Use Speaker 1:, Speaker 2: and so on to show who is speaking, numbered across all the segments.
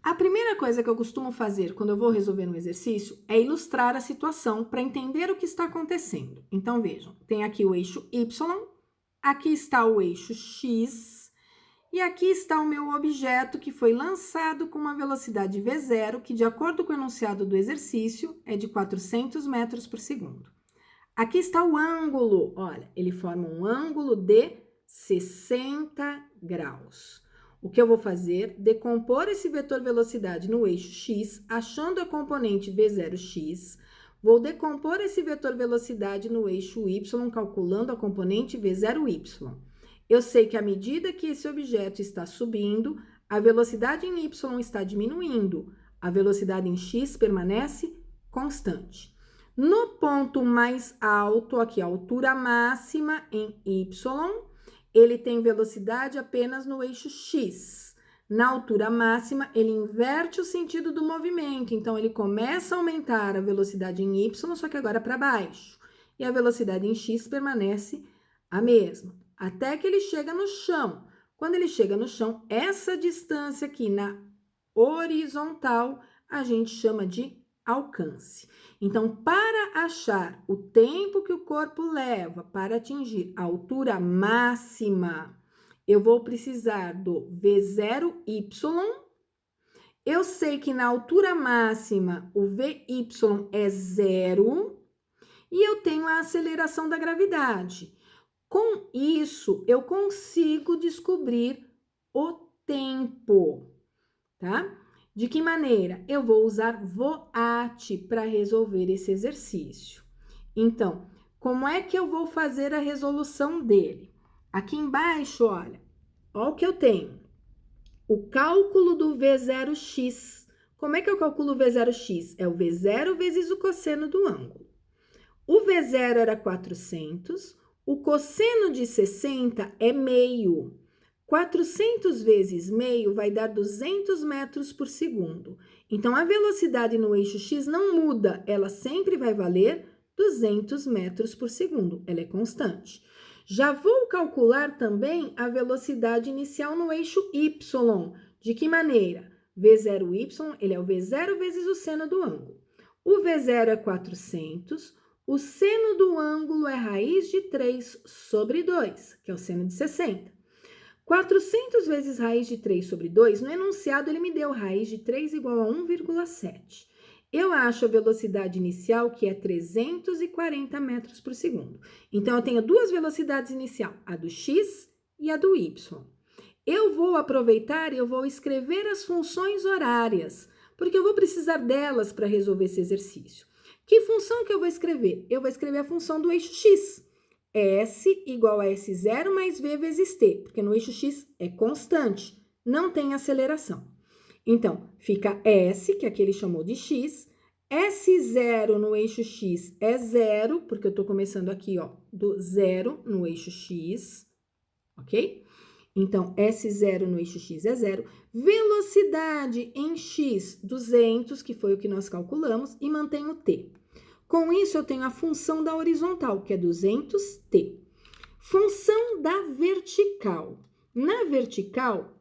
Speaker 1: A primeira coisa que eu costumo fazer quando eu vou resolver um exercício é ilustrar a situação para entender o que está acontecendo. Então, vejam, tem aqui o eixo Y, aqui está o eixo X e aqui está o meu objeto que foi lançado com uma velocidade V0, que de acordo com o enunciado do exercício é de 400 metros por segundo. Aqui está o ângulo, olha, ele forma um ângulo de 60 graus. O que eu vou fazer? Decompor esse vetor velocidade no eixo X, achando a componente V0x. Vou decompor esse vetor velocidade no eixo Y, calculando a componente V0y. Eu sei que à medida que esse objeto está subindo, a velocidade em Y está diminuindo. A velocidade em X permanece constante. No ponto mais alto, aqui a altura máxima em Y, ele tem velocidade apenas no eixo X. Na altura máxima, ele inverte o sentido do movimento, então ele começa a aumentar a velocidade em Y, só que agora para baixo. E a velocidade em X permanece a mesma, até que ele chega no chão. Quando ele chega no chão, essa distância aqui na horizontal, a gente chama de alcance. Então, para achar o tempo que o corpo leva para atingir a altura máxima, eu vou precisar do V0y. Eu sei que na altura máxima o Vy é 0 e eu tenho a aceleração da gravidade. Com isso, eu consigo descobrir o tempo, tá? De que maneira? Eu vou usar VOAT para resolver esse exercício. Então, como é que eu vou fazer a resolução dele? Aqui embaixo, olha o que eu tenho. O cálculo do V0x. Como é que eu calculo o V0x? É o V0 vezes o cosseno do ângulo. O V0 era 400, o cosseno de 60 é meio. 400 vezes meio vai dar 200 metros por segundo. Então, a velocidade no eixo X não muda, ela sempre vai valer 200 metros por segundo, ela é constante. Já vou calcular também a velocidade inicial no eixo Y. De que maneira? V0y, ele é o V0 vezes o seno do ângulo. O V0 é 400, o seno do ângulo é raiz de 3 sobre 2, que é o seno de 60. 400 vezes raiz de 3 sobre 2, no enunciado ele me deu raiz de 3 igual a 1,7. Eu acho a velocidade inicial, que é 340 metros por segundo. Então, eu tenho duas velocidades iniciais, a do x e a do y. Eu vou aproveitar e eu vou escrever as funções horárias, porque eu vou precisar delas para resolver esse exercício. Que função que eu vou escrever? Eu vou escrever a função do eixo x. S igual a S0 mais V vezes T, porque no eixo X é constante, não tem aceleração. Então, fica S, que aqui ele chamou de X, S0 no eixo X é 0, porque eu tô começando aqui, ó, do 0 no eixo X, ok? Então, S0 no eixo X é 0. Velocidade em X, 200, que foi o que nós calculamos, e mantenho T. Com isso, eu tenho a função da horizontal, que é 200t. Função da vertical. Na vertical,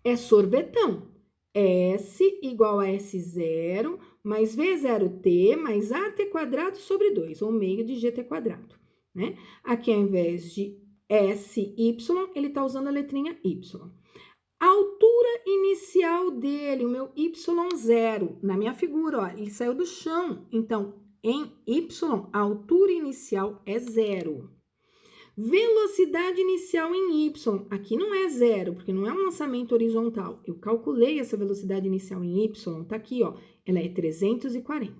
Speaker 1: é sorvetão. S igual a S0 mais V0t mais AT quadrado sobre 2, ou meio de GT quadrado, né? Aqui, ao invés de SY, ele está usando a letrinha Y. A altura inicial dele, o meu Y0, na minha figura, ó, ele saiu do chão, então, em Y, a altura inicial é 0. Velocidade inicial em Y, aqui não é 0, porque não é um lançamento horizontal. Eu calculei essa velocidade inicial em Y, tá aqui, ó, ela é 340.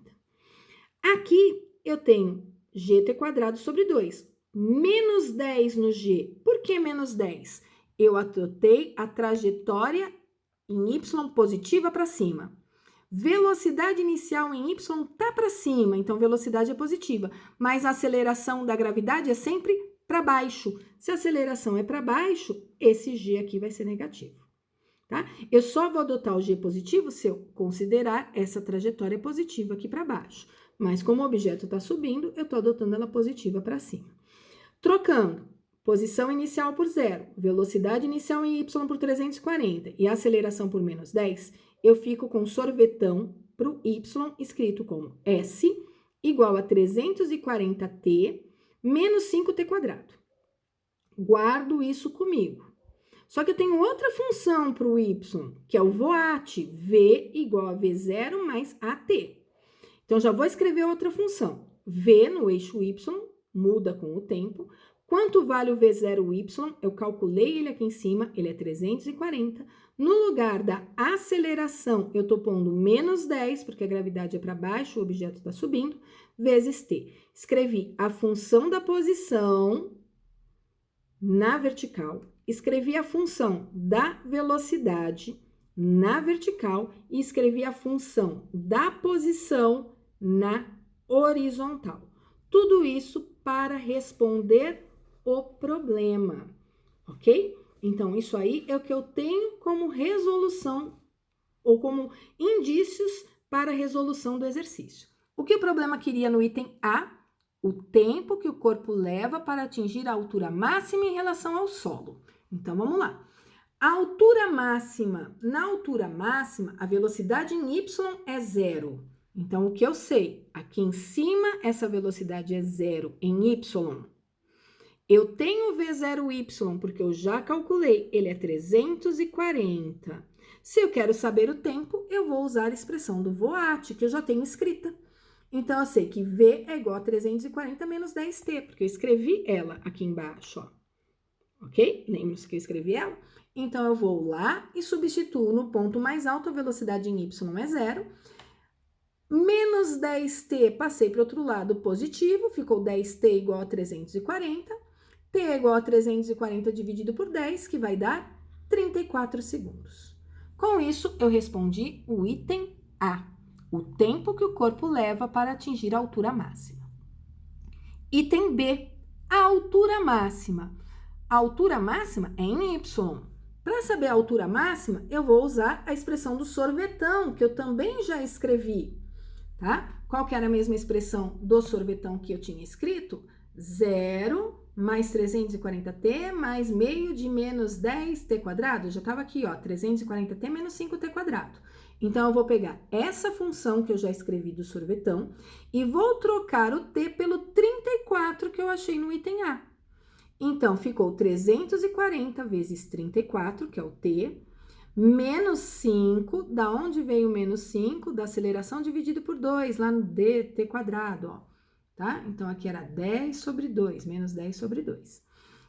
Speaker 1: Aqui eu tenho GT quadrado sobre 2, menos 10 no G. Por que menos 10? Eu adotei a trajetória em Y positiva para cima. Velocidade inicial em Y tá para cima, então velocidade é positiva, mas a aceleração da gravidade é sempre para baixo. Se a aceleração é para baixo, esse G aqui vai ser negativo, tá? Eu só vou adotar o G positivo se eu considerar essa trajetória positiva aqui para baixo, mas como o objeto está subindo, eu estou adotando ela positiva para cima. Trocando posição inicial por 0, velocidade inicial em Y por 340 e aceleração por menos 10, eu fico com sorvetão para o y escrito como S igual a 340t menos 5t quadrado. Guardo isso comigo. Só que eu tenho outra função para o y, que é o voat, v igual a v0 mais at. Então, já vou escrever outra função. V no eixo y muda com o tempo. Quanto vale o v0y? Eu calculei ele aqui em cima, ele é 340. No lugar da aceleração, eu estou pondo menos 10, porque a gravidade é para baixo, o objeto está subindo, vezes t. Escrevi a função da posição na vertical, escrevi a função da velocidade na vertical e escrevi a função da posição na horizontal. Tudo isso para responder o problema, ok? Então, isso aí é o que eu tenho como resolução ou como indícios para a resolução do exercício. O que o problema queria no item A? O tempo que o corpo leva para atingir a altura máxima em relação ao solo. Então, vamos lá. A altura máxima, na altura máxima, a velocidade em y é 0. Então, o que eu sei? Aqui em cima, essa velocidade é 0 em y. Eu tenho v0y, porque eu já calculei, ele é 340. Se eu quero saber o tempo, eu vou usar a expressão do voat, que eu já tenho escrita. Então, eu sei que V é igual a 340 menos 10t, porque eu escrevi ela aqui embaixo, ó. Ok? Lembra-se que eu escrevi ela? Então, eu vou lá e substituo no ponto mais alto, a velocidade em y é 0. Menos 10t, passei para o outro lado positivo, ficou 10t igual a 340. T é igual a 340 dividido por 10, que vai dar 34 segundos. Com isso, eu respondi o item A. O tempo que o corpo leva para atingir a altura máxima. Item B, a altura máxima. A altura máxima é em y. Para saber a altura máxima, eu vou usar a expressão do sorvetão, que eu também já escrevi, tá? Qual que era a mesma expressão do sorvetão que eu tinha escrito? 0 mais 340t mais meio de menos 10t quadrado. Já estava aqui, ó, 340t menos 5t quadrado. Então, eu vou pegar essa função que eu já escrevi do sorvetão e vou trocar o t pelo 34 que eu achei no item A. Então, ficou 340 vezes 34, que é o t, menos 5, da onde veio o menos 5? Da aceleração dividido por 2, lá no dt quadrado, ó, tá? Então, aqui era 10 sobre 2, menos 10 sobre 2.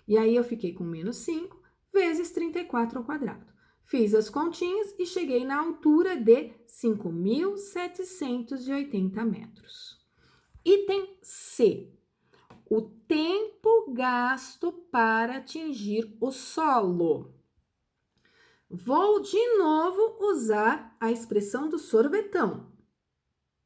Speaker 1: E aí, eu fiquei com menos 5 vezes 34 ao quadrado. Fiz as continhas e cheguei na altura de 5.780 metros. Item C. O tempo gasto para atingir o solo. Vou de novo usar a expressão do sorvetão.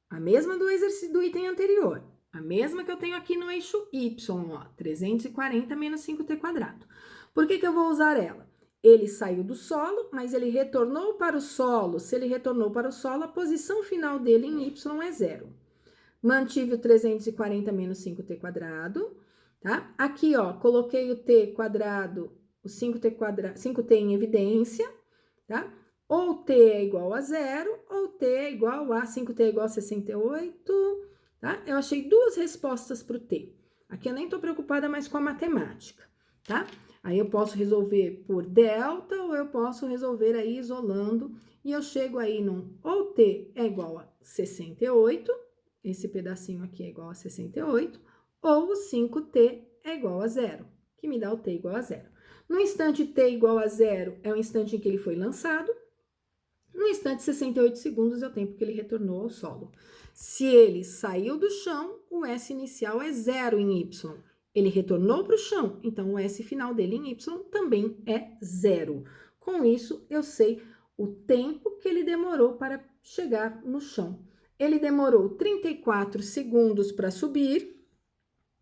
Speaker 1: A mesma do exercício do item anterior. A mesma que eu tenho aqui no eixo Y, ó, 340 menos 5t quadrado. Por que eu vou usar ela? Ele saiu do solo, mas ele retornou para o solo. Se ele retornou para o solo, a posição final dele em y é 0. Mantive o 340 menos 5t quadrado, tá? Aqui, ó, coloquei o t quadrado, o 5t em evidência, tá? Ou t é igual a 0, ou t é igual a 5t é igual a 68, tá? Eu achei duas respostas para o t. Aqui eu nem tô preocupada mais com a matemática, tá? Aí eu posso resolver por delta ou eu posso resolver aí isolando e eu chego aí num ou t é igual a 68, esse pedacinho aqui é igual a 68, ou o 5t é igual a 0, que me dá o t igual a 0. No instante t igual a 0 é o instante em que ele foi lançado, no instante 68 segundos é o tempo que ele retornou ao solo. Se ele saiu do chão, o S inicial é 0 em y. Ele retornou para o chão, então o S final dele em Y também é 0. Com isso, eu sei o tempo que ele demorou para chegar no chão. Ele demorou 34 segundos para subir.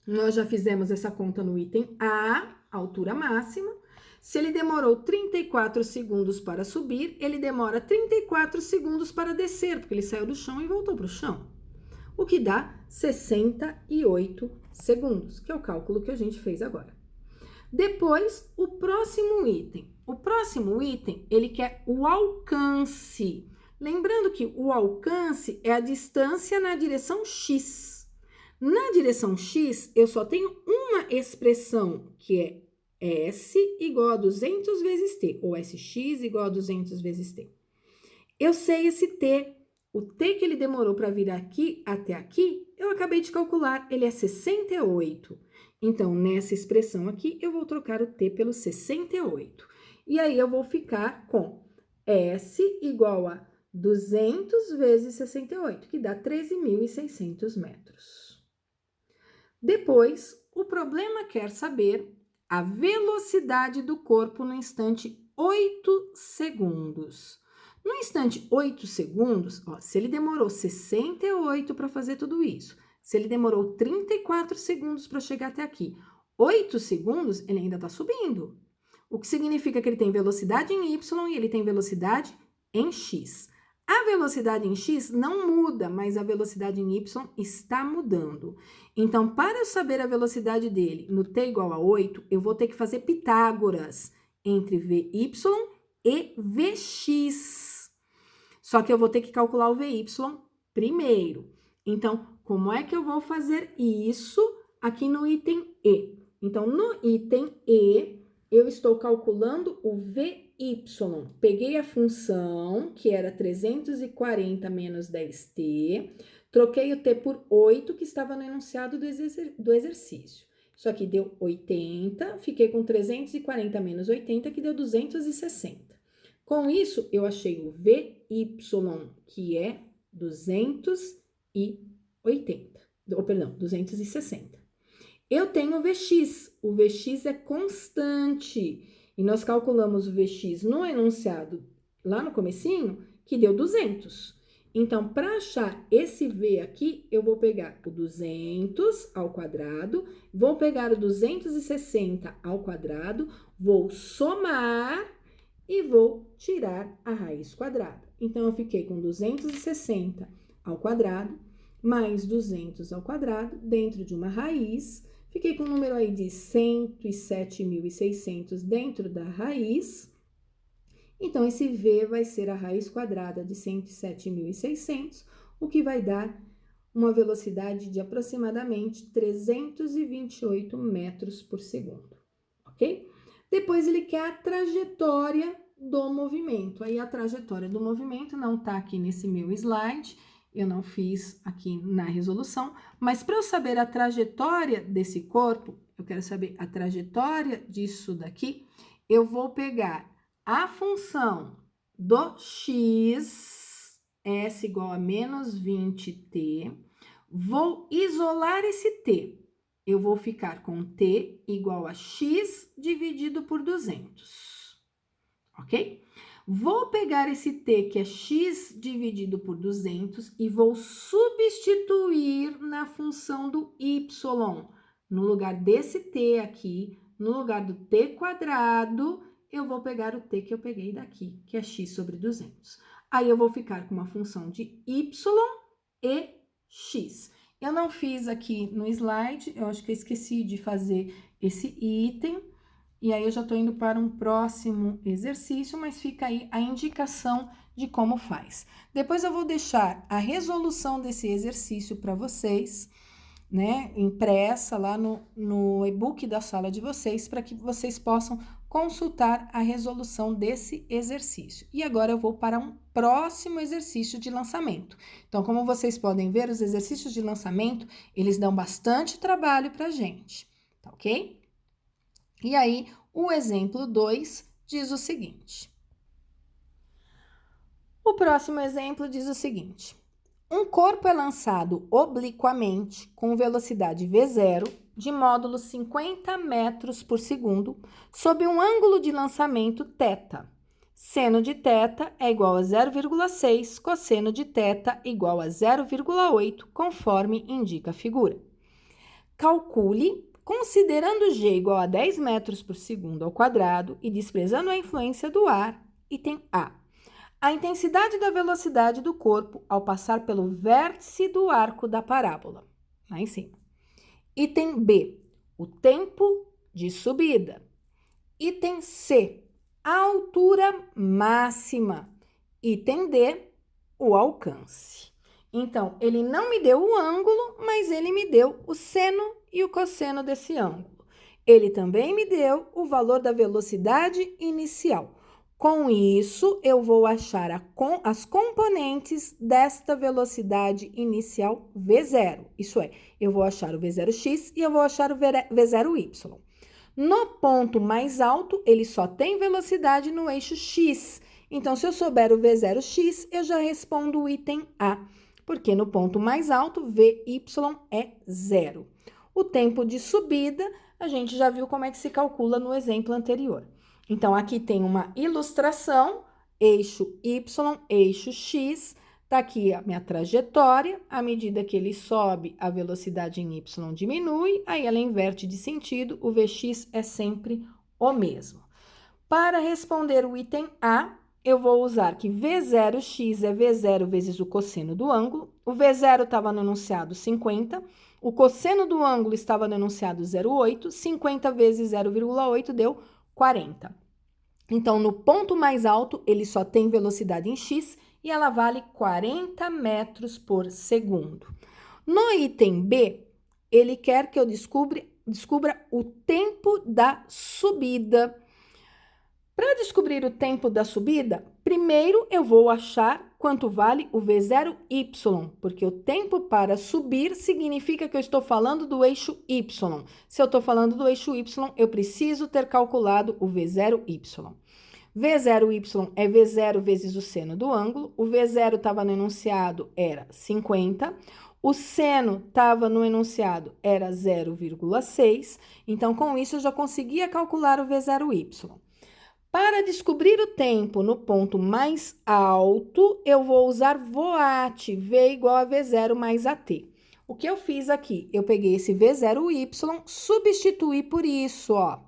Speaker 1: Nós já fizemos essa conta no item A, altura máxima. Se ele demorou 34 segundos para subir, ele demora 34 segundos para descer, porque ele saiu do chão e voltou para o chão. O que dá 68 segundos, que é o cálculo que a gente fez agora. Depois, o próximo item. O próximo item, ele quer o alcance. Lembrando que o alcance é a distância na direção x. Na direção x, eu só tenho uma expressão, que é S igual a 200 vezes T, ou SX igual a 200 vezes T. Eu sei esse T. O T que ele demorou para vir aqui até aqui, eu acabei de calcular, ele é 68. Então, nessa expressão aqui, eu vou trocar o T pelo 68. E aí, eu vou ficar com S igual a 200 vezes 68, que dá 13.600 metros. Depois, o problema quer saber a velocidade do corpo no instante 8 segundos. No instante 8 segundos, ó, se ele demorou 68 para fazer tudo isso, se ele demorou 34 segundos para chegar até aqui, 8 segundos, ele ainda está subindo. O que significa que ele tem velocidade em Y e ele tem velocidade em X. A velocidade em X não muda, mas a velocidade em Y está mudando. Então, para eu saber a velocidade dele no t igual a 8, eu vou ter que fazer Pitágoras entre Vy e Vx. Só que eu vou ter que calcular o Vy primeiro. Então, como é que eu vou fazer isso aqui no item E? Então, no item E, eu estou calculando o Vy. Peguei a função, que era 340 menos 10t, troquei o t por 8, que estava no enunciado do exercício. Isso aqui deu 80, fiquei com 340 menos 80, que deu 260. Com isso, eu achei o Vy, que é 260. Eu tenho o Vx. O Vx é constante. E nós calculamos o Vx no enunciado lá no comecinho, que deu 200. Então, para achar esse V aqui, eu vou pegar o 200 ao quadrado, vou pegar o 260 ao quadrado, vou somar e vou tirar a raiz quadrada. Então, eu fiquei com 260 ao quadrado, mais 200 ao quadrado, dentro de uma raiz. Fiquei com um número aí de 107.600 dentro da raiz. Então, esse V vai ser a raiz quadrada de 107.600, o que vai dar uma velocidade de aproximadamente 328 metros por segundo, ok? Depois, ele quer a trajetória do movimento. Aí, a trajetória do movimento não tá aqui nesse meu slide, eu não fiz aqui na resolução, mas para eu saber a trajetória desse corpo, eu quero saber a trajetória disso daqui, eu vou pegar a função do x, S igual a menos 20t, vou isolar esse t, eu vou ficar com t igual a x dividido por 200, ok? Vou pegar esse t, que é x dividido por 200, e vou substituir na função do y. No lugar desse t aqui, no lugar do t quadrado, eu vou pegar o t que eu peguei daqui, que é x sobre 200. Aí, eu vou ficar com uma função de y e x. Eu não fiz aqui no slide, eu acho que eu esqueci de fazer esse item. E aí, eu já tô indo para um próximo exercício, mas fica aí a indicação de como faz. Depois, eu vou deixar a resolução desse exercício para vocês, né, impressa lá no e-book da sala de vocês, para que vocês possam consultar a resolução desse exercício. E agora, eu vou para um próximo exercício de lançamento. Então, como vocês podem ver, os exercícios de lançamento, eles dão bastante trabalho pra gente, tá ok? E aí, o exemplo 2 diz o seguinte. O próximo exemplo diz o seguinte. Um corpo é lançado obliquamente com velocidade V0 de módulo 50 metros por segundo sob um ângulo de lançamento θ. Seno de θ é igual a 0,6, cosseno de θ igual a 0,8, conforme indica a figura. Calcule, considerando g igual a 10 metros por segundo ao quadrado e desprezando a influência do ar, item A. A intensidade da velocidade do corpo ao passar pelo vértice do arco da parábola, lá em cima. Item B, o tempo de subida. Item C, a altura máxima. Item D, o alcance. Então, ele não me deu o ângulo, mas ele me deu o seno e o cosseno desse ângulo. Ele também me deu o valor da velocidade inicial. Com isso, eu vou achar as componentes desta velocidade inicial V0. Isso é, eu vou achar o V0x e eu vou achar o V0y. No ponto mais alto, ele só tem velocidade no eixo x. Então, se eu souber o V0x, eu já respondo o item A, porque no ponto mais alto, Vy é 0. O tempo de subida, a gente já viu como é que se calcula no exemplo anterior. Então, aqui tem uma ilustração, eixo Y, eixo X, tá aqui a minha trajetória, à medida que ele sobe, a velocidade em Y diminui, aí ela inverte de sentido, o Vx é sempre o mesmo. Para responder o item A, eu vou usar que V0x é V0 vezes o cosseno do ângulo, o V0 estava no enunciado 50, o cosseno do ângulo estava no enunciado 0,8, 50 vezes 0,8 deu 40. Então, no ponto mais alto, ele só tem velocidade em x e ela vale 40 metros por segundo. No item B, ele quer que eu descubra o tempo da subida. Para descobrir o tempo da subida, primeiro eu vou achar quanto vale o V0y, porque o tempo para subir significa que eu estou falando do eixo y. Se eu estou falando do eixo y, eu preciso ter calculado o V0y. V0y é V0 vezes o seno do ângulo, o V0 estava no enunciado, era 50, o seno estava no enunciado, era 0,6, então com isso eu já conseguia calcular o V0y. Para descobrir o tempo no ponto mais alto, eu vou usar VOAT, V igual a V0 mais AT. O que eu fiz aqui? Eu peguei esse V0y, substituí por isso, ó.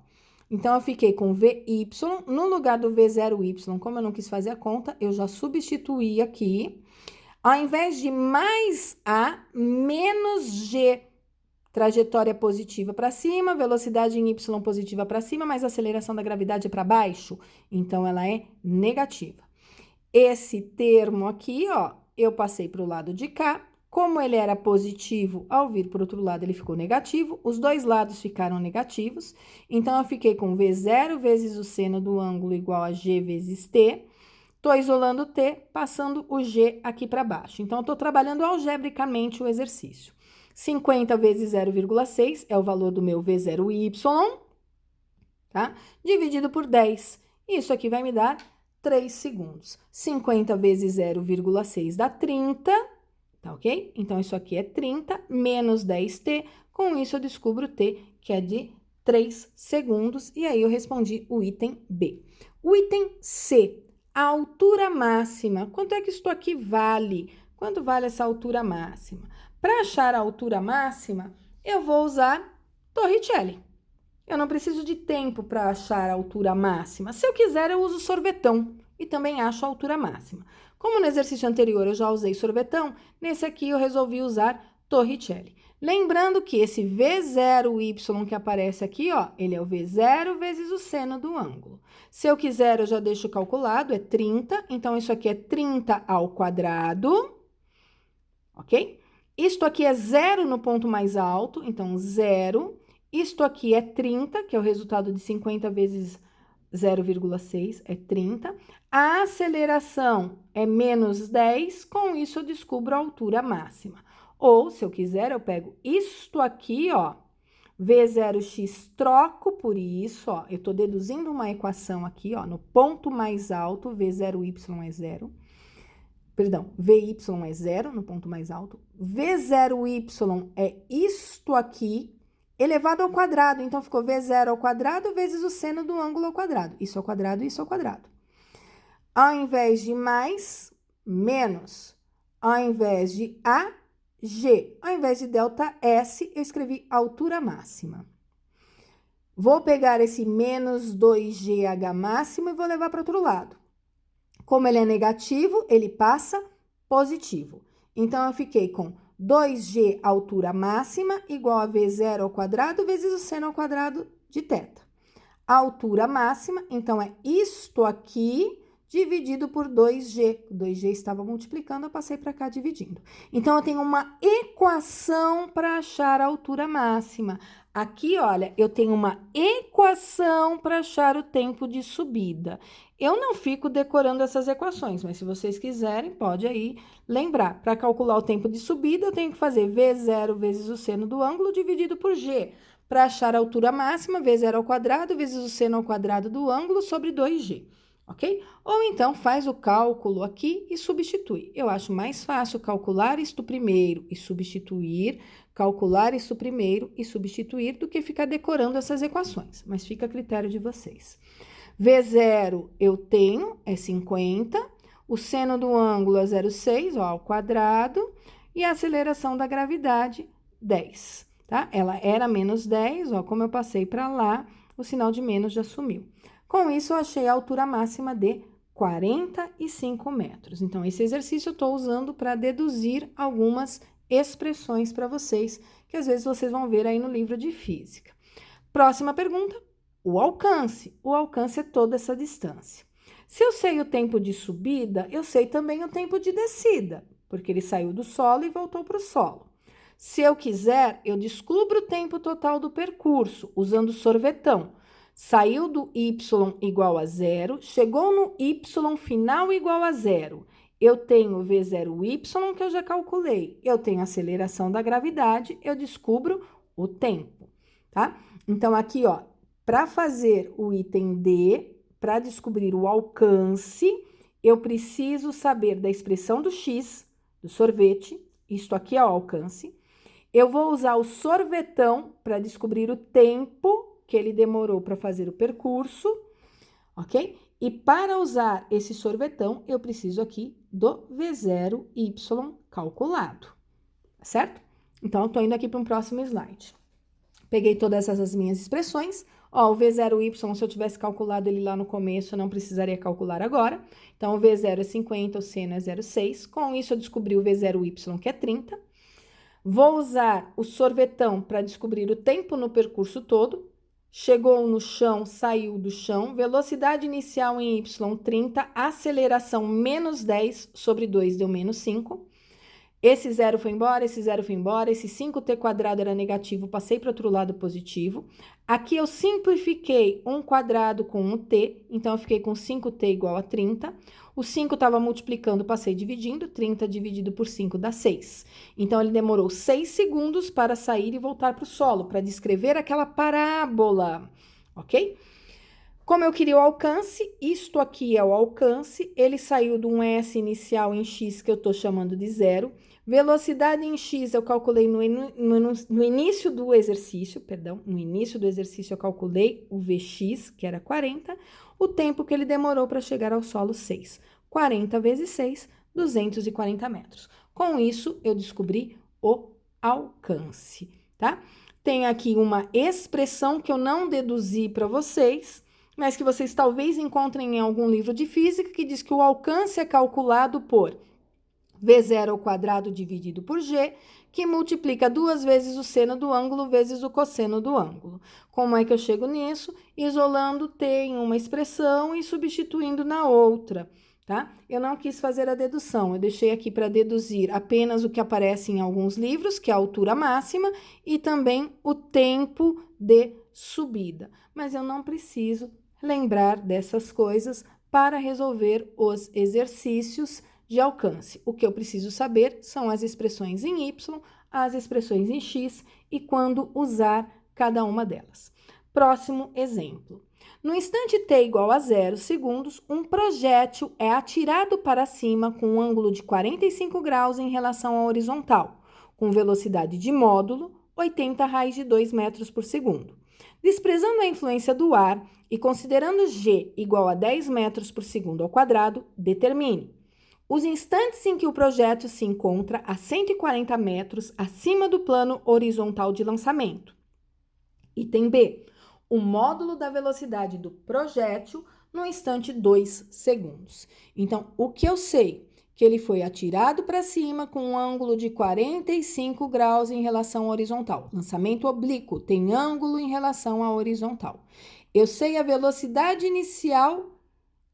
Speaker 1: Então, eu fiquei com VY, no lugar do V0y, como eu não quis fazer a conta, eu já substituí aqui. Ao invés de mais A, menos G. Trajetória positiva para cima, velocidade em y positiva para cima, mas a aceleração da gravidade é para baixo, então ela é negativa. Esse termo aqui, ó, eu passei para o lado de cá, como ele era positivo, ao vir para o outro lado ele ficou negativo, os dois lados ficaram negativos, então eu fiquei com V0 vezes o seno do ângulo igual a G vezes T, estou isolando T, passando o G aqui para baixo. Então, eu estou trabalhando algebricamente o exercício. 50 vezes 0,6 é o valor do meu V0y, tá? Dividido por 10. Isso aqui vai me dar 3 segundos. 50 vezes 0,6 dá 30, tá ok? Então, isso aqui é 30 menos 10t. Com isso, eu descubro t, que é de 3 segundos. E aí, eu respondi o item B. O item C, a altura máxima. Quanto é que isso aqui vale? Quanto vale essa altura máxima? Para achar a altura máxima, eu vou usar Torricelli. Eu não preciso de tempo para achar a altura máxima. Se eu quiser, eu uso sorvetão e também acho a altura máxima. Como no exercício anterior eu já usei sorvetão, nesse aqui eu resolvi usar Torricelli. Lembrando que esse V0y que aparece aqui, ó, ele é o V0 vezes o seno do ângulo. Se eu quiser, eu já deixo calculado, é 30, então isso aqui é 30 ao quadrado, ok? Isto aqui é 0 no ponto mais alto, então 0. Isto aqui é 30, que é o resultado de 50 vezes 0,6, é 30. A aceleração é menos 10, com isso eu descubro a altura máxima. Ou, se eu quiser, eu pego isto aqui, ó, V0x, troco por isso, ó, eu tô deduzindo uma equação aqui, ó, no ponto mais alto, V0y é 0. Perdão, Vy é 0 no ponto mais alto. V0y é isto aqui, elevado ao quadrado. Então, ficou V0 ao quadrado vezes o seno do ângulo ao quadrado. Isso ao quadrado, isso ao quadrado. Ao invés de mais, menos. Ao invés de A, G. Ao invés de delta S, eu escrevi altura máxima. Vou pegar esse menos 2GH máximo e vou levar para o outro lado. Como ele é negativo, ele passa positivo. Então, eu fiquei com 2G altura máxima igual a V0 ao quadrado vezes o seno ao quadrado de θ. A altura máxima, então, é isto aqui dividido por 2G. 2G estava multiplicando, eu passei para cá dividindo. Então, eu tenho uma equação para achar a altura máxima. Aqui, olha, eu tenho uma equação para achar o tempo de subida. Eu não fico decorando essas equações, mas se vocês quiserem, pode aí lembrar. Para calcular o tempo de subida, eu tenho que fazer V0 vezes o seno do ângulo dividido por G. Para achar a altura máxima, V0 ao quadrado vezes o seno ao quadrado do ângulo sobre 2G. Ok? Ou então faz o cálculo aqui e substitui. Eu acho mais fácil calcular isto primeiro e substituir, calcular isso primeiro e substituir, do que ficar decorando essas equações, mas fica a critério de vocês. V0 eu tenho, é 50, o seno do ângulo é 0,6, ó, ao quadrado, e a aceleração da gravidade, 10, tá? Ela era menos 10, ó, como eu passei para lá, o sinal de menos já sumiu. Com isso, eu achei a altura máxima de 45 metros. Então, esse exercício eu estou usando para deduzir algumas expressões para vocês, que às vezes vocês vão ver aí no livro de física. Próxima pergunta, o alcance. O alcance é toda essa distância. Se eu sei o tempo de subida, eu sei também o tempo de descida, porque ele saiu do solo e voltou para o solo. Se eu quiser, eu descubro o tempo total do percurso, usando o sorvetão. Saiu do y igual a 0, chegou no y final igual a 0. Eu tenho V0y, que eu já calculei. Eu tenho a aceleração da gravidade, eu descubro o tempo, tá? Então, aqui, ó, para fazer o item D, para descobrir o alcance, eu preciso saber da expressão do x, do sorvete, isto aqui é o alcance. Eu vou usar o sorvetão para descobrir o tempo que ele demorou para fazer o percurso, ok? E para usar esse sorvetão, eu preciso aqui do V0y calculado, certo? Então, eu estou indo aqui para um próximo slide. Peguei todas essas minhas expressões. Ó, o V0y, se eu tivesse calculado ele lá no começo, eu não precisaria calcular agora. Então, o V0 é 50, o seno é 0,6. Com isso, eu descobri o V0y, que é 30. Vou usar o sorvetão para descobrir o tempo no percurso todo. Chegou no chão, saiu do chão, velocidade inicial em y 30, aceleração menos 10 sobre 2 deu menos 5. Esse 0 foi embora, esse 0 foi embora, esse 5t quadrado era negativo, passei para o outro lado positivo. Aqui eu simplifiquei um quadrado com um t, então eu fiquei com 5t igual a 30. O 5 estava multiplicando, passei dividindo, 30 dividido por 5 dá 6. Então, ele demorou 6 segundos para sair e voltar para o solo, para descrever aquela parábola, ok? Como eu queria o alcance, isto aqui é o alcance, ele saiu de um S inicial em x, que eu estou chamando de 0. Velocidade em x eu calculei no início do exercício, no início do exercício eu calculei o Vx, que era 40, o tempo que ele demorou para chegar ao solo, 6. 40 vezes 6, 240 metros. Com isso, eu descobri o alcance, tá? Tem aqui uma expressão que eu não deduzi para vocês, mas que vocês talvez encontrem em algum livro de física, que diz que o alcance é calculado por V0 ao quadrado dividido por G, que multiplica 2 vezes o seno do ângulo vezes o cosseno do ângulo. Como é que eu chego nisso? Isolando T em uma expressão e substituindo na outra, tá? Eu não quis fazer a dedução, eu deixei aqui para deduzir apenas o que aparece em alguns livros, que é a altura máxima, e também o tempo de subida. Mas eu não preciso lembrar dessas coisas para resolver os exercícios de alcance. O que eu preciso saber são as expressões em y, as expressões em x e quando usar cada uma delas. Próximo exemplo. No instante t igual a 0 segundos, um projétil é atirado para cima com um ângulo de 45 graus em relação à horizontal, com velocidade de módulo 80 raiz de 2 metros por segundo. Desprezando a influência do ar e considerando g igual a 10 metros por segundo ao quadrado, determine os instantes em que o projétil se encontra a 140 metros acima do plano horizontal de lançamento. Item B. O módulo da velocidade do projétil no instante 2 segundos. Então, o que eu sei? Que ele foi atirado para cima com um ângulo de 45 graus em relação à horizontal. Lançamento oblíquo tem ângulo em relação à horizontal. Eu sei a velocidade inicial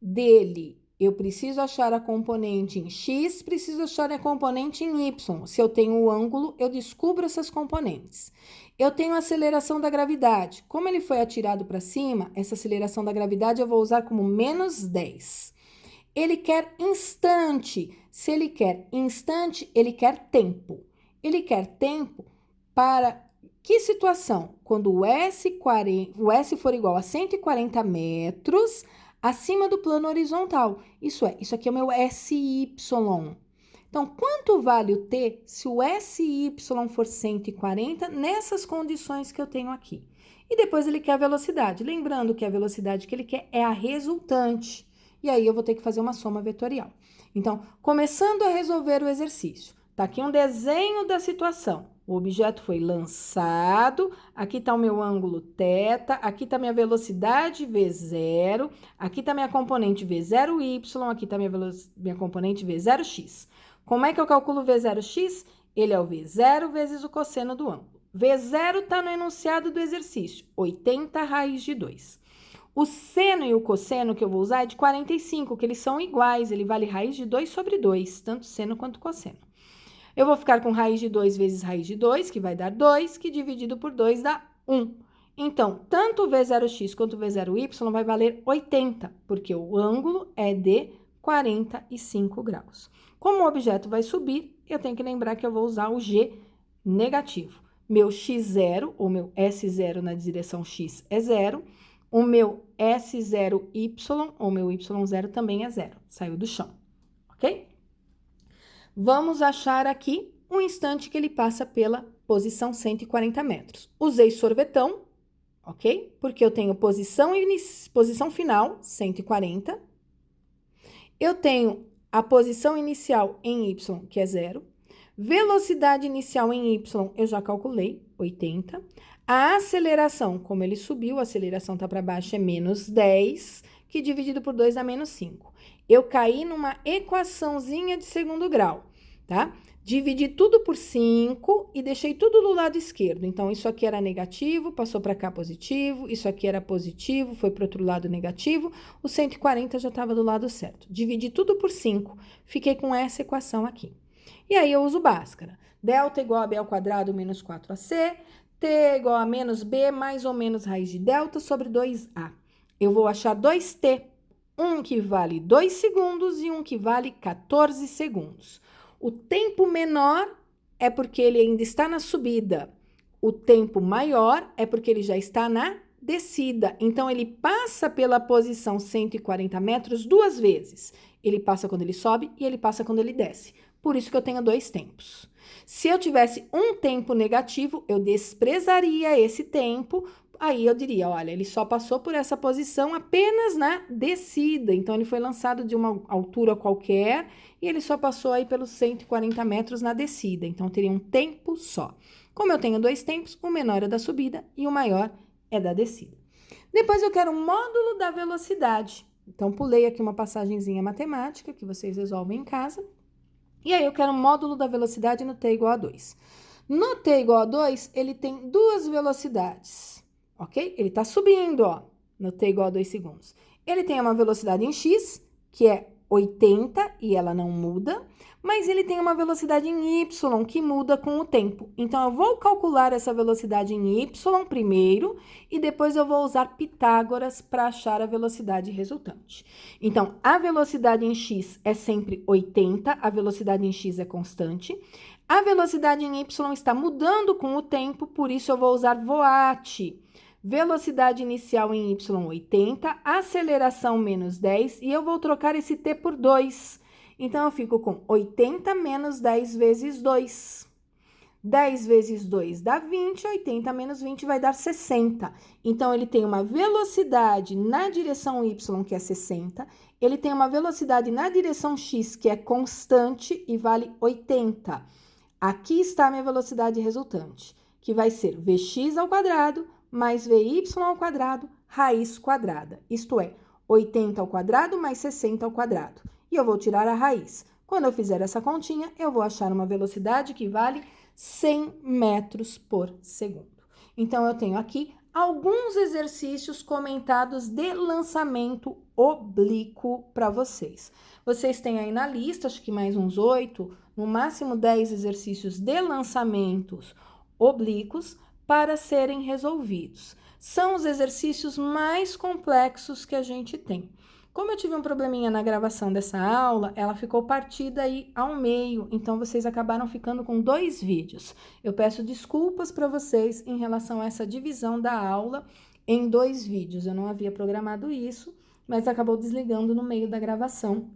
Speaker 1: dele Eu preciso achar a componente em x, preciso achar a componente em y. Se eu tenho o ângulo, eu descubro essas componentes. Eu tenho a aceleração da gravidade. Como ele foi atirado para cima, essa aceleração da gravidade eu vou usar como menos 10. Ele quer instante. Se ele quer instante, ele quer tempo. Ele quer tempo para que situação? Quando o S for igual a 140 metros acima do plano horizontal. Isso aqui é o meu SY. Então, quanto vale o T se o SY for 140 nessas condições que eu tenho aqui? E depois ele quer a velocidade. Lembrando que a velocidade que ele quer é a resultante. E aí eu vou ter que fazer uma soma vetorial. Então, começando a resolver o exercício. Tá aqui um desenho da situação. O objeto foi lançado, aqui está o meu ângulo θ, aqui está minha velocidade V0, aqui está minha componente V0y, aqui está minha componente V0x. Como é que eu calculo V0x? Ele é o V0 vezes o cosseno do ângulo. V0 está no enunciado do exercício, 80 raiz de 2. O seno e o cosseno que eu vou usar é de 45, que eles são iguais, ele vale raiz de 2 sobre 2, tanto seno quanto cosseno. Eu vou ficar com raiz de 2 vezes raiz de 2, que vai dar 2, que dividido por 2 dá 1. Então, tanto o V0x quanto o V0y vai valer 80, porque o ângulo é de 45 graus. Como o objeto vai subir, eu tenho que lembrar que eu vou usar o G negativo. Meu x0, ou meu S0 na direção x é 0. O meu S0y, ou meu y0 também é 0. Saiu do chão, ok? Vamos achar aqui um instante que ele passa pela posição 140 metros. Usei sorvetão, ok? Porque eu tenho posição final, 140. Eu tenho a posição inicial em y, que é 0. Velocidade inicial em y, eu já calculei, 80. A aceleração, como ele subiu, a aceleração está para baixo, é menos 10, que dividido por 2 dá menos 5. Eu caí numa equaçãozinha de segundo grau, tá? Dividi tudo por 5 e deixei tudo do lado esquerdo. Então, isso aqui era negativo, passou para cá positivo, isso aqui era positivo, foi para o outro lado negativo, o 140 já estava do lado certo. Dividi tudo por 5, fiquei com essa equação aqui. E aí, eu uso Bhaskara. Delta igual a b ao quadrado menos 4ac, t igual a menos b mais ou menos raiz de delta sobre 2a. Eu vou achar 2t, um que vale 2 segundos e um que vale 14 segundos. O tempo menor é porque ele ainda está na subida. O tempo maior é porque ele já está na descida. Então, ele passa pela posição 140 metros 2 vezes. Ele passa quando ele sobe e ele passa quando ele desce. Por isso que eu tenho 2 tempos. Se eu tivesse um tempo negativo, eu desprezaria esse tempo. Aí eu diria, olha, ele só passou por essa posição apenas na descida. Então, ele foi lançado de uma altura qualquer e ele só passou aí pelos 140 metros na descida. Então, teria um tempo só. Como eu tenho 2 tempos, o menor é da subida e o maior é da descida. Depois, eu quero um módulo da velocidade. Então, pulei aqui uma passagenzinha matemática que vocês resolvem em casa. E aí, eu quero um módulo da velocidade no t igual a 2. No t igual a 2, ele tem 2 velocidades, ok? Ele está subindo, ó, no t igual a 2 segundos. Ele tem uma velocidade em x, que é 80, e ela não muda, mas ele tem uma velocidade em y, que muda com o tempo. Então, eu vou calcular essa velocidade em y primeiro, e depois eu vou usar Pitágoras para achar a velocidade resultante. Então, a velocidade em x é sempre 80, a velocidade em x é constante. A velocidade em y está mudando com o tempo, por isso eu vou usar Voat. Velocidade inicial em y, 80, aceleração menos 10, e eu vou trocar esse t por 2. Então, eu fico com 80 menos 10 vezes 2. 10 vezes 2 dá 20, 80 menos 20 vai dar 60. Então, ele tem uma velocidade na direção y, que é 60. Ele tem uma velocidade na direção x, que é constante e vale 80. Aqui está a minha velocidade resultante, que vai ser vx ao quadrado mais vy ao quadrado, raiz quadrada. Isto é, 80 ao quadrado mais 60 ao quadrado. E eu vou tirar a raiz. Quando eu fizer essa continha, eu vou achar uma velocidade que vale 100 metros por segundo. Então, eu tenho aqui alguns exercícios comentados de lançamento oblíquo para vocês. Vocês têm aí na lista, acho que mais uns 8, no máximo 10 exercícios de lançamentos oblíquos para serem resolvidos. São os exercícios mais complexos que a gente tem. Como eu tive um probleminha na gravação dessa aula, ela ficou partida aí ao meio, então vocês acabaram ficando com 2 vídeos. Eu peço desculpas para vocês em relação a essa divisão da aula em 2 vídeos. Eu não havia programado isso, mas acabou desligando no meio da gravação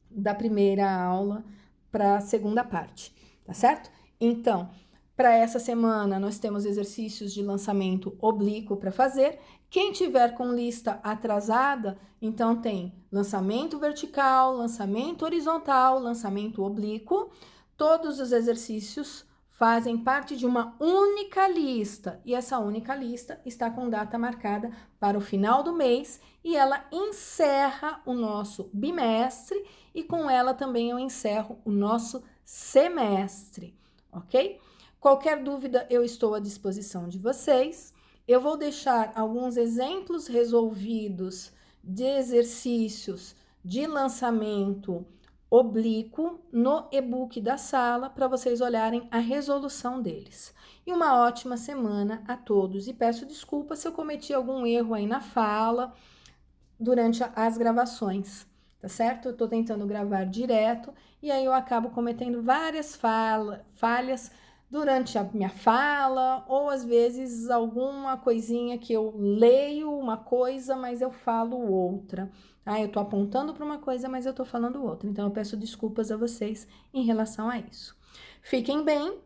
Speaker 1: da primeira aula para a segunda parte, tá certo? Então, para essa semana, nós temos exercícios de lançamento oblíquo para fazer. Quem tiver com lista atrasada, então tem lançamento vertical, lançamento horizontal, lançamento oblíquo. Todos os exercícios fazem parte de uma única lista, e essa única lista está com data marcada para o final do mês, e ela encerra o nosso bimestre, e com ela também eu encerro o nosso semestre, ok? Qualquer dúvida, eu estou à disposição de vocês. Eu vou deixar alguns exemplos resolvidos de exercícios de lançamento oblíquo no e-book da sala para vocês olharem a resolução deles. E uma ótima semana a todos. E peço desculpas se eu cometi algum erro aí na fala durante as gravações, tá certo? Eu tô tentando gravar direto e aí eu acabo cometendo várias falhas durante a minha fala, ou às vezes alguma coisinha que eu leio uma coisa, mas eu falo outra. Eu tô apontando para uma coisa, mas eu tô falando outra. Então eu peço desculpas a vocês em relação a isso. Fiquem bem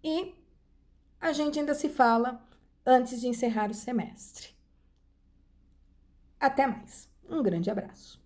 Speaker 1: e a gente ainda se fala antes de encerrar o semestre. Até mais. Um grande abraço.